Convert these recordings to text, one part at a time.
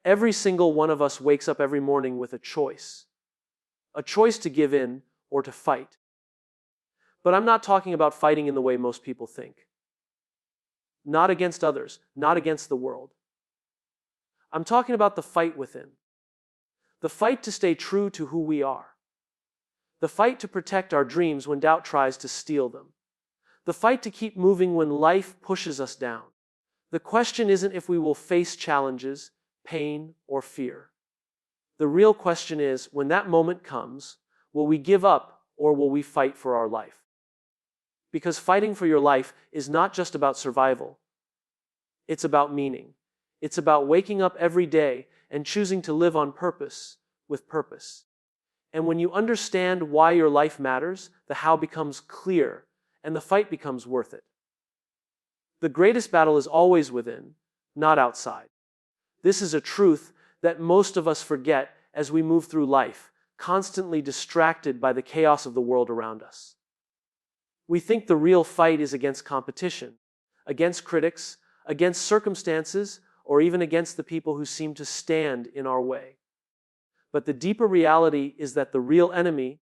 Every single one of us wakes up every morning with a choice to give in or to fight. But I'm not talking about fighting in the way most people think. Not against others, not against the world. I'm talking about the fight within. The fight to stay true to who we are. The fight to protect our dreams when doubt tries to steal them. The fight to keep moving when life pushes us down. The question isn't if we will face challenges, pain, or fear. The real question is, when that moment comes, will we give up or will we fight for our life? Because fighting for your life is not just about survival. It's about meaning. It's about waking up every day and choosing to live on purpose, with purpose. And when you understand why your life matters, the how becomes clear, and the fight becomes worth it. The greatest battle is always within, not outside. This is a truth that most of us forget as we move through life, constantly distracted by the chaos of the world around us. We think the real fight is against competition, against critics, against circumstances, or even against the people who seem to stand in our way. But the deeper reality is that the real enemy,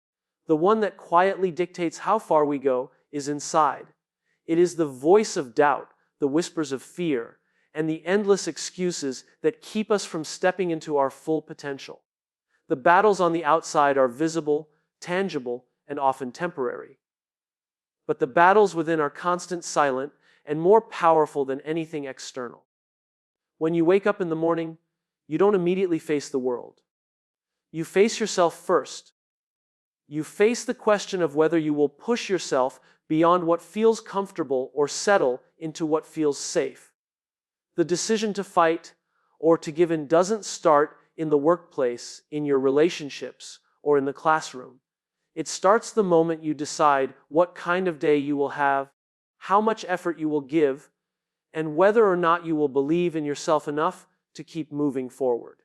the one that quietly dictates how far we go, is inside. It is the voice of doubt, the whispers of fear, and the endless excuses that keep us from stepping into our full potential. The battles on the outside are visible, tangible, and often temporary. But the battles within are constant, silent, and more powerful than anything external. When you wake up in the morning, you don't immediately face the world. You face yourself first. You face the question of whether you will push yourself beyond what feels comfortable or settle into what feels safe. The decision to fight or to give in doesn't start in the workplace, in your relationships, or in the classroom. It starts the moment you decide what kind of day you will have, how much effort you will give, and whether or not you will believe in yourself enough to keep moving forward.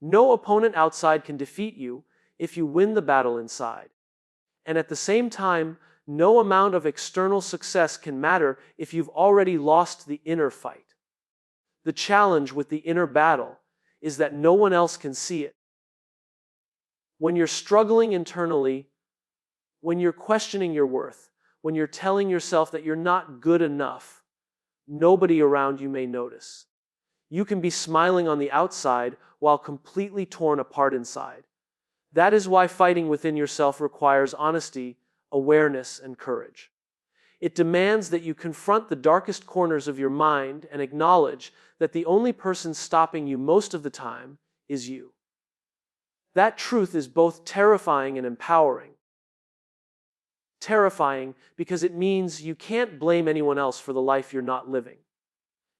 No opponent outside can defeat you if you win the battle inside. And at the same time, no amount of external success can matter if you've already lost the inner fight. The challenge with the inner battle is that no one else can see it. When you're struggling internally, when you're questioning your worth, when you're telling yourself that you're not good enough, nobody around you may notice. You can be smiling on the outside while completely torn apart inside. That is why fighting within yourself requires honesty, awareness, and courage. It demands that you confront the darkest corners of your mind and acknowledge that the only person stopping you most of the time is you. That truth is both terrifying and empowering. Terrifying because it means you can't blame anyone else for the life you're not living.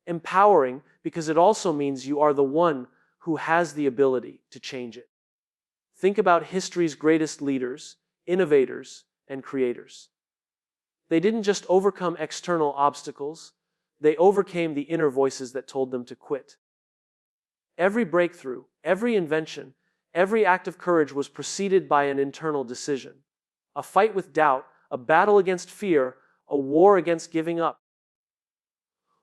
Empowering because it also means you are the one who has the ability to change it. Think about history's greatest leaders, innovators, and creators. They didn't just overcome external obstacles, they overcame the inner voices that told them to quit. Every breakthrough, every invention, every act of courage was preceded by an internal decision. A fight with doubt, a battle against fear, a war against giving up.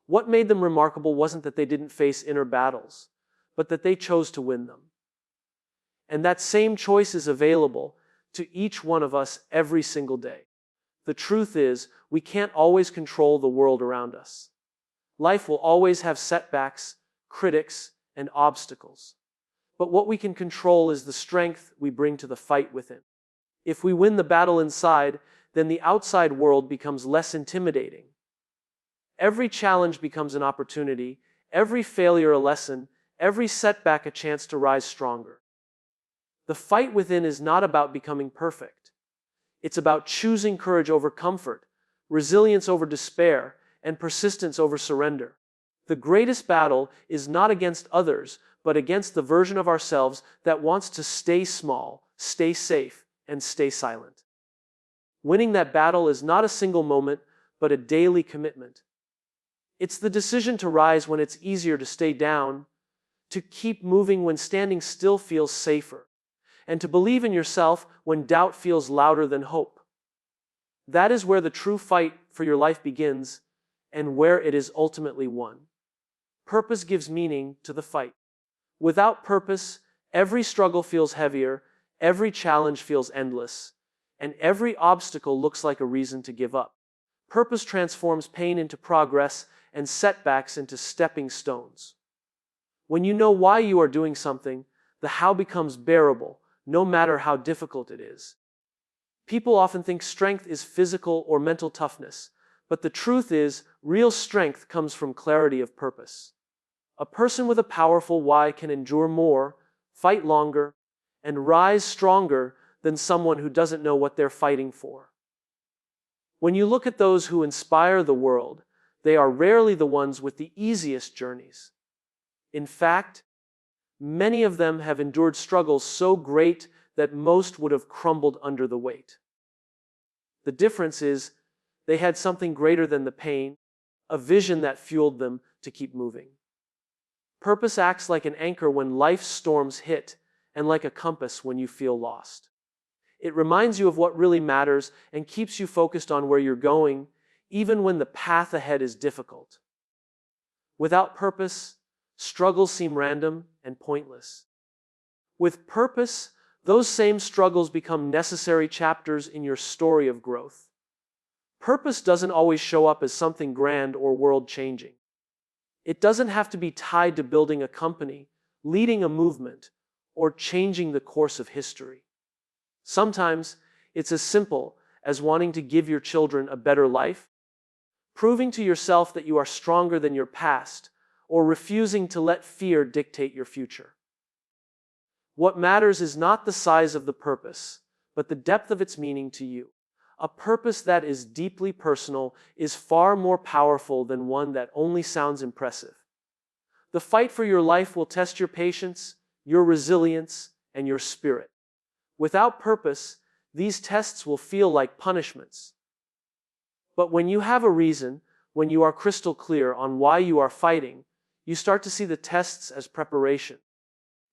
What made them remarkable wasn't that they didn't face inner battles, but that they chose to win them. And that same choice is available to each one of us every single day. The truth is, we can't always control the world around us. Life will always have setbacks, critics, and obstacles. But what we can control is the strength we bring to the fight within. If we win the battle inside, then the outside world becomes less intimidating. Every challenge becomes an opportunity, every failure a lesson, every setback a chance to rise stronger. The fight within is not about becoming perfect. It's about choosing courage over comfort, resilience over despair, and persistence over surrender. The greatest battle is not against others, but against the version of ourselves that wants to stay small, stay safe, and stay silent. Winning that battle is not a single moment, but a daily commitment. It's the decision to rise when it's easier to stay down, to keep moving when standing still feels safer, and to believe in yourself when doubt feels louder than hope. That is where the true fight for your life begins, and where it is ultimately won. Purpose gives meaning to the fight. Without purpose, every struggle feels heavier, every challenge feels endless, and every obstacle looks like a reason to give up. Purpose transforms pain into progress and setbacks into stepping stones. When you know why you are doing something, the how becomes bearable, no matter how difficult it is. People often think strength is physical or mental toughness, but the truth is, real strength comes from clarity of purpose. A person with a powerful why can endure more, fight longer, and rise stronger than someone who doesn't know what they're fighting for. When you look at those who inspire the world, they are rarely the ones with the easiest journeys. In fact, many of them have endured struggles so great that most would have crumbled under the weight. The difference is, they had something greater than the pain, a vision that fueled them to keep moving. Purpose acts like an anchor when life's storms hit, and like a compass when you feel lost. It reminds you of what really matters and keeps you focused on where you're going, even when the path ahead is difficult. Without purpose, struggles seem random and pointless. With purpose, those same struggles become necessary chapters in your story of growth. Purpose doesn't always show up as something grand or world-changing. It doesn't have to be tied to building a company, leading a movement, or changing the course of history. Sometimes, it's as simple as wanting to give your children a better life, proving to yourself that you are stronger than your past, or refusing to let fear dictate your future. What matters is not the size of the purpose, but the depth of its meaning to you. A purpose that is deeply personal is far more powerful than one that only sounds impressive. The fight for your life will test your patience, your resilience, and your spirit. Without purpose, these tests will feel like punishments. But when you have a reason, when you are crystal clear on why you are fighting, you start to see the tests as preparation.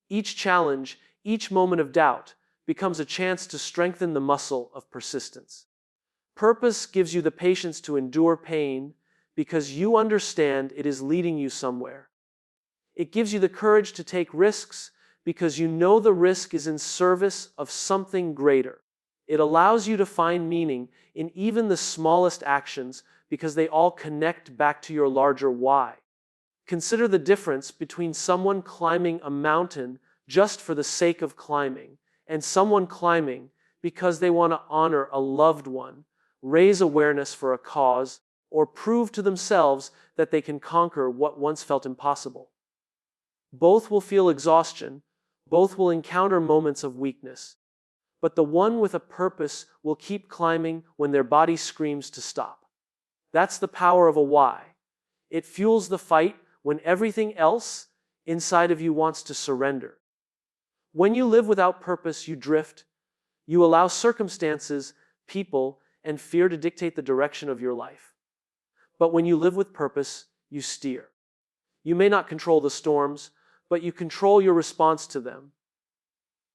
Each challenge, each moment of doubt, becomes a chance to strengthen the muscle of persistence. Purpose gives you the patience to endure pain because you understand it is leading you somewhere. It gives you the courage to take risks because you know the risk is in service of something greater. It allows you to find meaning in even the smallest actions because they all connect back to your larger why. Consider the difference between someone climbing a mountain just for the sake of climbing and someone climbing because they want to honor a loved one, raise awareness for a cause, or prove to themselves that they can conquer what once felt impossible. Both will feel exhaustion, both will encounter moments of weakness, but the one with a purpose will keep climbing when their body screams to stop. That's the power of a why. It fuels the fight when everything else inside of you wants to surrender. When you live without purpose, you drift. You allow circumstances, people, and fear to dictate the direction of your life. But when you live with purpose, you steer. You may not control the storms, but you control your response to them.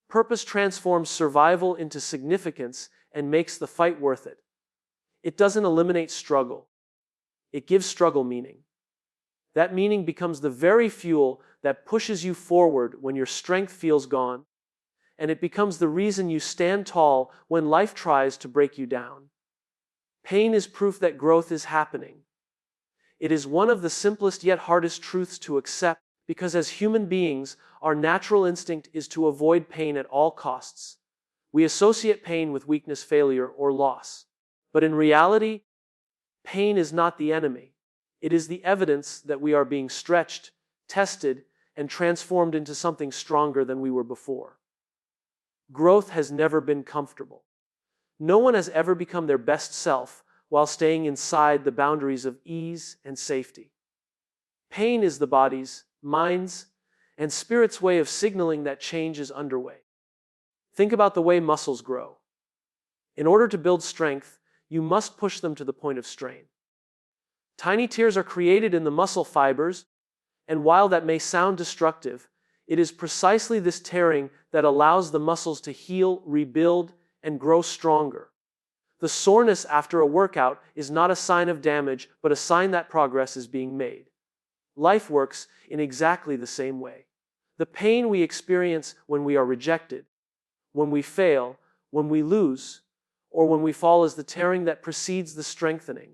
Purpose transforms survival into significance and makes the fight worth it. It doesn't eliminate struggle. It gives struggle meaning. That meaning becomes the very fuel that pushes you forward when your strength feels gone, and it becomes the reason you stand tall when life tries to break you down. Pain is proof that growth is happening. It is one of the simplest yet hardest truths to accept because as human beings, our natural instinct is to avoid pain at all costs. We associate pain with weakness, failure, or loss. But in reality, pain is not the enemy. It is the evidence that we are being stretched, tested, and transformed into something stronger than we were before. Growth has never been comfortable. No one has ever become their best self while staying inside the boundaries of ease and safety. Pain is the body's, mind's, and spirit's way of signaling that change is underway. Think about the way muscles grow. In order to build strength, you must push them to the point of strain. Tiny tears are created in the muscle fibers, and while that may sound destructive, it is precisely this tearing that allows the muscles to heal, rebuild, and grow stronger. The soreness after a workout is not a sign of damage, but a sign that progress is being made. Life works in exactly the same way. The pain we experience when we are rejected, when we fail, when we lose, or when we fall is the tearing that precedes the strengthening.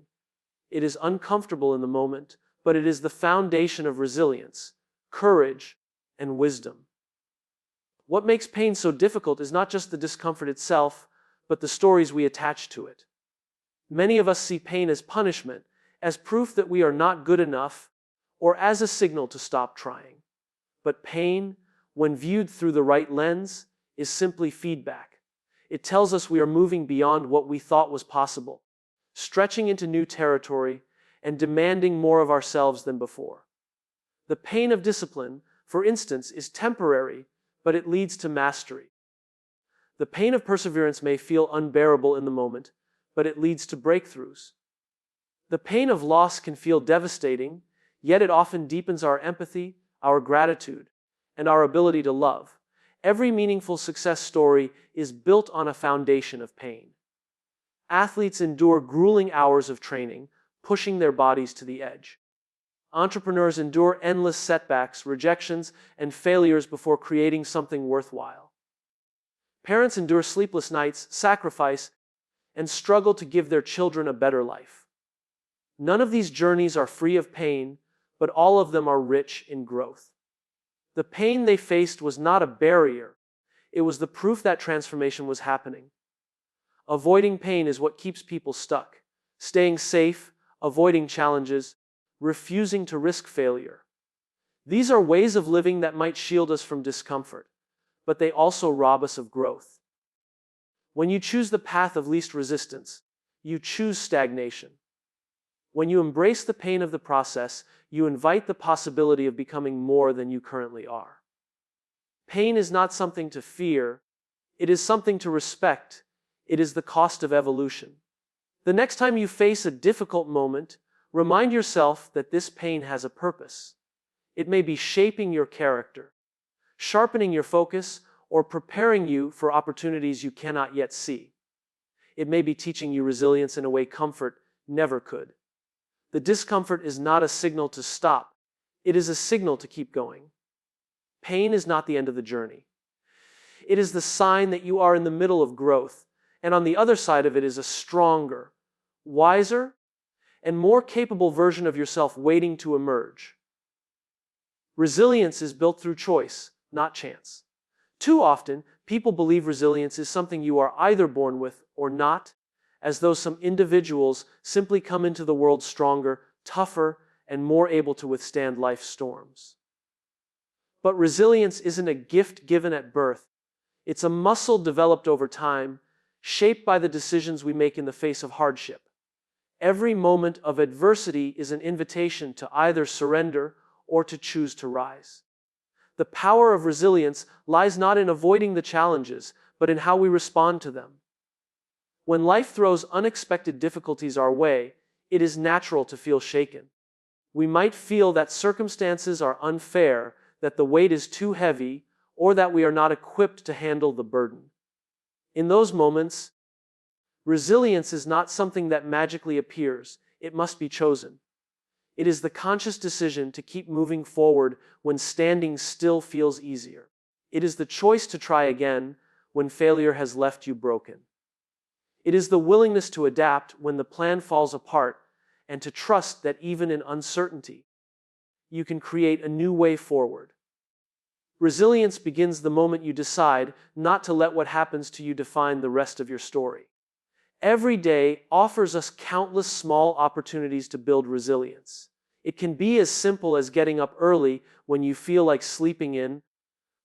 It is uncomfortable in the moment, but it is the foundation of resilience, courage, and wisdom. What makes pain so difficult is not just the discomfort itself, but the stories we attach to it. Many of us see pain as punishment, as proof that we are not good enough, or as a signal to stop trying. But pain, when viewed through the right lens, is simply feedback. It tells us we are moving beyond what we thought was possible, stretching into new territory, and demanding more of ourselves than before. The pain of discipline, for instance, is temporary, but it leads to mastery. The pain of perseverance may feel unbearable in the moment, but it leads to breakthroughs. The pain of loss can feel devastating, yet it often deepens our empathy, our gratitude, and our ability to love. Every meaningful success story is built on a foundation of pain. Athletes endure grueling hours of training, pushing their bodies to the edge. Entrepreneurs endure endless setbacks, rejections, and failures before creating something worthwhile. Parents endure sleepless nights, sacrifice, and struggle to give their children a better life. None of these journeys are free of pain, but all of them are rich in growth. The pain they faced was not a barrier. It was the proof that transformation was happening. Avoiding pain is what keeps people stuck. Staying safe, avoiding challenges, refusing to risk failure. These are ways of living that might shield us from discomfort, but they also rob us of growth. When you choose the path of least resistance, you choose stagnation. When you embrace the pain of the process, you invite the possibility of becoming more than you currently are. Pain is not something to fear, it is something to respect. It is the cost of evolution. The next time you face a difficult moment, remind yourself that this pain has a purpose. It may be shaping your character, sharpening your focus, or preparing you for opportunities you cannot yet see. It may be teaching you resilience in a way comfort never could. The discomfort is not a signal to stop. It is a signal to keep going. Pain is not the end of the journey. It is the sign that you are in the middle of growth, and on the other side of it is a stronger, wiser, and more capable version of yourself waiting to emerge. Resilience is built through choice, not chance. Too often, people believe resilience is something you are either born with or not, as though some individuals simply come into the world stronger, tougher, and more able to withstand life's storms. But resilience isn't a gift given at birth. It's a muscle developed over time, shaped by the decisions we make in the face of hardship. Every moment of adversity is an invitation to either surrender or to choose to rise. The power of resilience lies not in avoiding the challenges, but in how we respond to them. When life throws unexpected difficulties our way, it is natural to feel shaken. We might feel that circumstances are unfair, that the weight is too heavy, or that we are not equipped to handle the burden. In those moments, resilience is not something that magically appears. It must be chosen. It is the conscious decision to keep moving forward when standing still feels easier. It is the choice to try again when failure has left you broken. It is the willingness to adapt when the plan falls apart and to trust that even in uncertainty, you can create a new way forward. Resilience begins the moment you decide not to let what happens to you define the rest of your story. Every day offers us countless small opportunities to build resilience. It can be as simple as getting up early when you feel like sleeping in,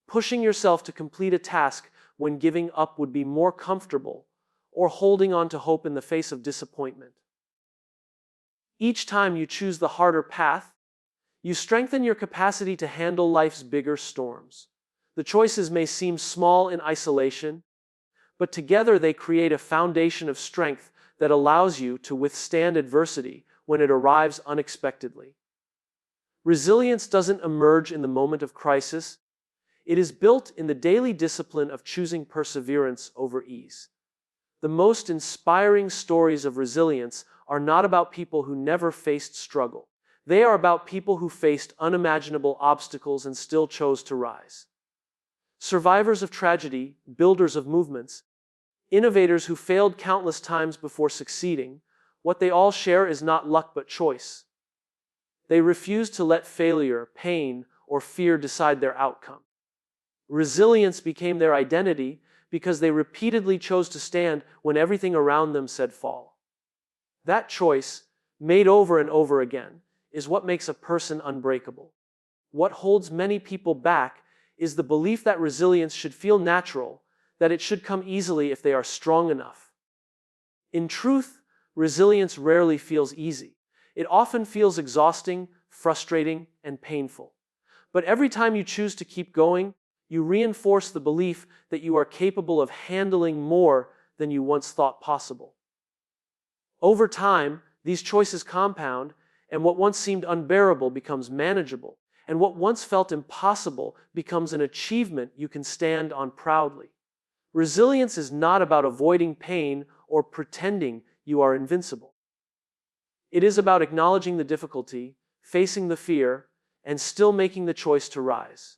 pushing yourself to complete a task when giving up would be more comfortable, or holding on to hope in the face of disappointment. Each time you choose the harder path, you strengthen your capacity to handle life's bigger storms. The choices may seem small in isolation, but together they create a foundation of strength that allows you to withstand adversity when it arrives unexpectedly. Resilience doesn't emerge in the moment of crisis. It is built in the daily discipline of choosing perseverance over ease. The most inspiring stories of resilience are not about people who never faced struggle. They are about people who faced unimaginable obstacles and still chose to rise. Survivors of tragedy, builders of movements, innovators who failed countless times before succeeding, what they all share is not luck but choice. They refuse to let failure, pain, or fear decide their outcome. Resilience became their identity because they repeatedly chose to stand when everything around them said fall. That choice, made over and over again, is what makes a person unbreakable. What holds many people back is the belief that resilience should feel natural, that it should come easily if they are strong enough. In truth, resilience rarely feels easy. It often feels exhausting, frustrating, and painful. But every time you choose to keep going, you reinforce the belief that you are capable of handling more than you once thought possible. Over time, these choices compound, and what once seemed unbearable becomes manageable, and what once felt impossible becomes an achievement you can stand on proudly. Resilience is not about avoiding pain or pretending you are invincible. It is about acknowledging the difficulty, facing the fear, and still making the choice to rise.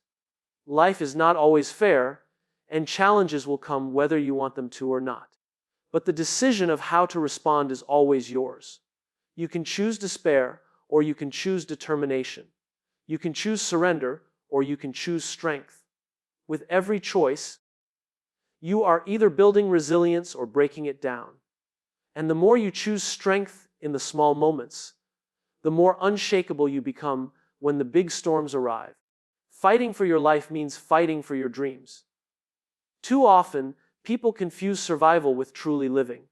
Life is not always fair, and challenges will come whether you want them to or not. But the decision of how to respond is always yours. You can choose despair, or you can choose determination. You can choose surrender, or you can choose strength. With every choice, you are either building resilience or breaking it down. And the more you choose strength in the small moments, the more unshakable you become when the big storms arrive. Fighting for your life means fighting for your dreams. Too often, people confuse survival with truly living.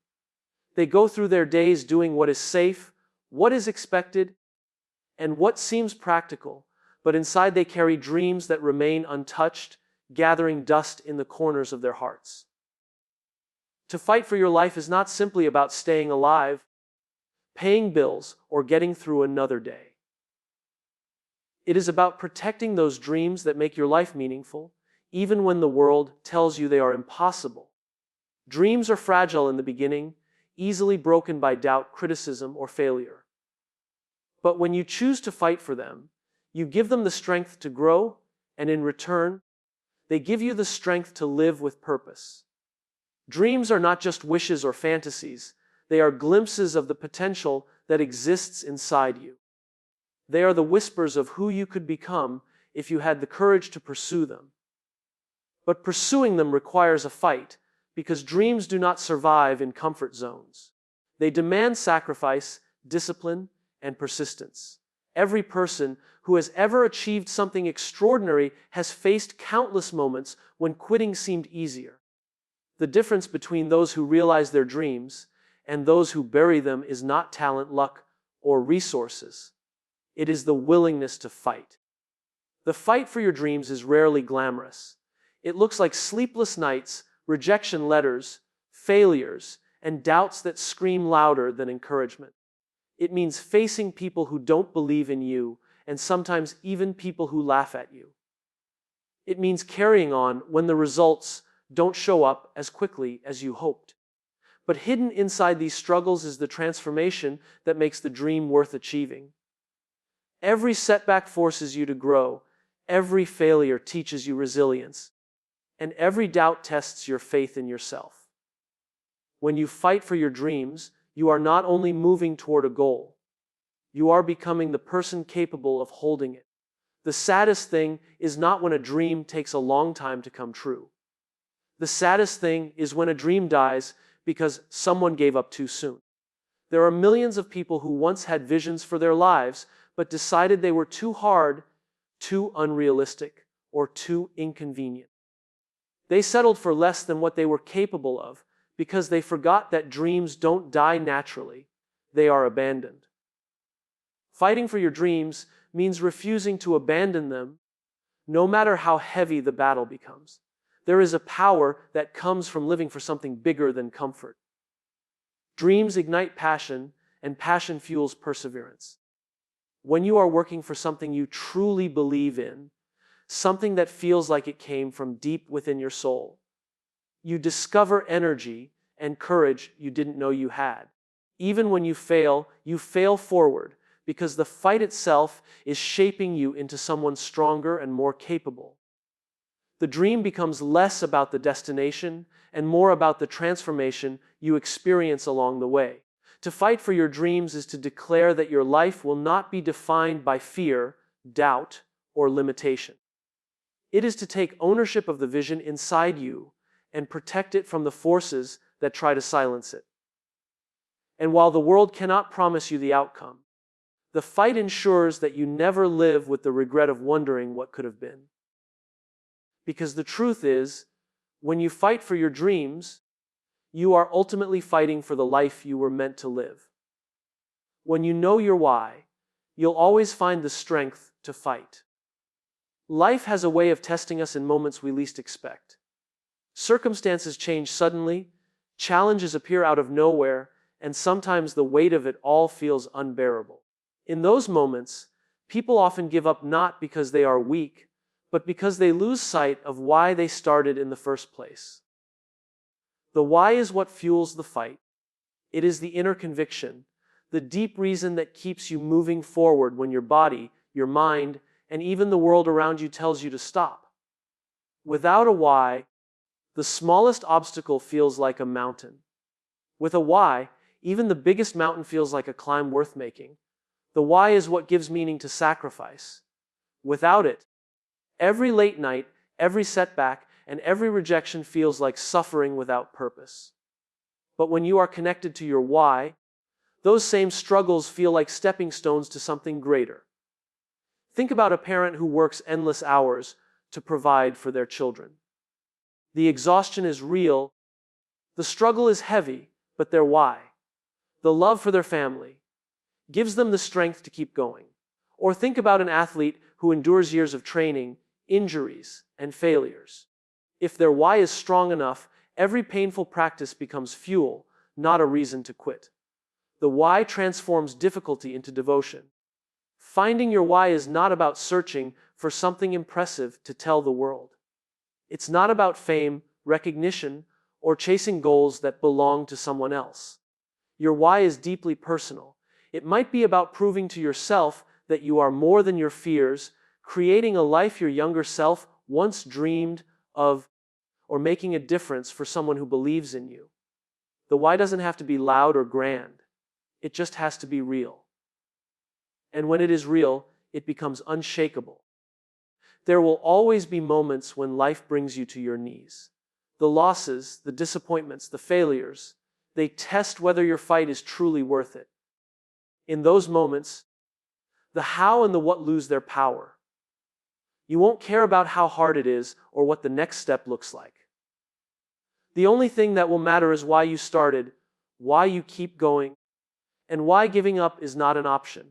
They go through their days doing what is safe, what is expected, and what seems practical, but inside they carry dreams that remain untouched, gathering dust in the corners of their hearts. To fight for your life is not simply about staying alive, paying bills, or getting through another day. It is about protecting those dreams that make your life meaningful, even when the world tells you they are impossible. Dreams are fragile in the beginning, easily broken by doubt, criticism, or failure. But when you choose to fight for them, you give them the strength to grow, and in return, they give you the strength to live with purpose. Dreams are not just wishes or fantasies, they are glimpses of the potential that exists inside you. They are the whispers of who you could become if you had the courage to pursue them. But pursuing them requires a fight, because dreams do not survive in comfort zones. They demand sacrifice, discipline, and persistence. Every person who has ever achieved something extraordinary has faced countless moments when quitting seemed easier. The difference between those who realize their dreams and those who bury them is not talent, luck, or resources. It is the willingness to fight. The fight for your dreams is rarely glamorous. It looks like sleepless nights, rejection letters, failures, and doubts that scream louder than encouragement. It means facing people who don't believe in you, and sometimes even people who laugh at you. It means carrying on when the results don't show up as quickly as you hoped. But hidden inside these struggles is the transformation that makes the dream worth achieving. Every setback forces you to grow, every failure teaches you resilience, and every doubt tests your faith in yourself. When you fight for your dreams, you are not only moving toward a goal, you are becoming the person capable of holding it. The saddest thing is not when a dream takes a long time to come true. The saddest thing is when a dream dies because someone gave up too soon. There are millions of people who once had visions for their lives, but decided they were too hard, too unrealistic, or too inconvenient. They settled for less than what they were capable of because they forgot that dreams don't die naturally, they are abandoned. Fighting for your dreams means refusing to abandon them, no matter how heavy the battle becomes. There is a power that comes from living for something bigger than comfort. Dreams ignite passion, and passion fuels perseverance. When you are working for something you truly believe in, something that feels like it came from deep within your soul, you discover energy and courage you didn't know you had. Even when you fail forward because the fight itself is shaping you into someone stronger and more capable. The dream becomes less about the destination and more about the transformation you experience along the way. To fight for your dreams is to declare that your life will not be defined by fear, doubt, or limitation. It is to take ownership of the vision inside you and protect it from the forces that try to silence it. And while the world cannot promise you the outcome, the fight ensures that you never live with the regret of wondering what could have been. Because the truth is, when you fight for your dreams, you are ultimately fighting for the life you were meant to live. When you know your why, you'll always find the strength to fight. Life has a way of testing us in moments we least expect. Circumstances change suddenly, challenges appear out of nowhere, and sometimes the weight of it all feels unbearable. In those moments, people often give up not because they are weak, but because they lose sight of why they started in the first place. The why is what fuels the fight. It is the inner conviction, the deep reason that keeps you moving forward when your body, your mind, and even the world around you tells you to stop. Without a why, the smallest obstacle feels like a mountain. With a why, even the biggest mountain feels like a climb worth making. The why is what gives meaning to sacrifice. Without it, every late night, every setback, and every rejection feels like suffering without purpose. But when you are connected to your why, those same struggles feel like stepping stones to something greater. Think about a parent who works endless hours to provide for their children. The exhaustion is real, the struggle is heavy, but their why, the love for their family, gives them the strength to keep going. Or think about an athlete who endures years of training, injuries, and failures. If their why is strong enough, every painful practice becomes fuel, not a reason to quit. The why transforms difficulty into devotion. Finding your why is not about searching for something impressive to tell the world. It's not about fame, recognition, or chasing goals that belong to someone else. Your why is deeply personal. It might be about proving to yourself that you are more than your fears, creating a life your younger self once dreamed of, or making a difference for someone who believes in you. The why doesn't have to be loud or grand. It just has to be real. And when it is real, it becomes unshakable. There will always be moments when life brings you to your knees. The losses, the disappointments, the failures, they test whether your fight is truly worth it. In those moments, the how and the what lose their power. You won't care about how hard it is or what the next step looks like. The only thing that will matter is why you started, why you keep going, and why giving up is not an option.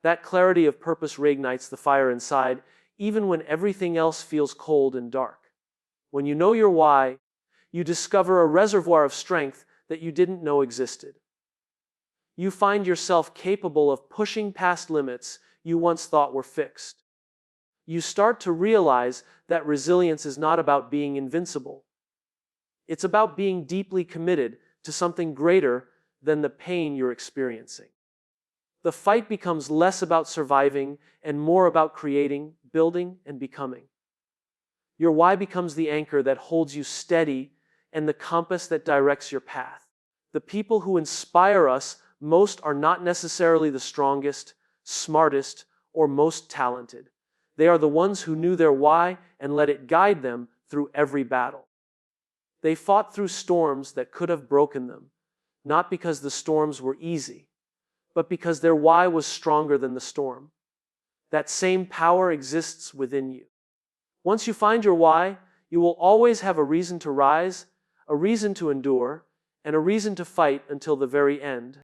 That clarity of purpose reignites the fire inside, even when everything else feels cold and dark. When you know your why, you discover a reservoir of strength that you didn't know existed. You find yourself capable of pushing past limits you once thought were fixed. You start to realize that resilience is not about being invincible. It's about being deeply committed to something greater than the pain you're experiencing. The fight becomes less about surviving and more about creating, building, and becoming. Your why becomes the anchor that holds you steady and the compass that directs your path. The people who inspire us most are not necessarily the strongest, smartest, or most talented. They are the ones who knew their why and let it guide them through every battle. They fought through storms that could have broken them, not because the storms were easy, but because their why was stronger than the storm. That same power exists within you. Once you find your why, you will always have a reason to rise, a reason to endure, and a reason to fight until the very end.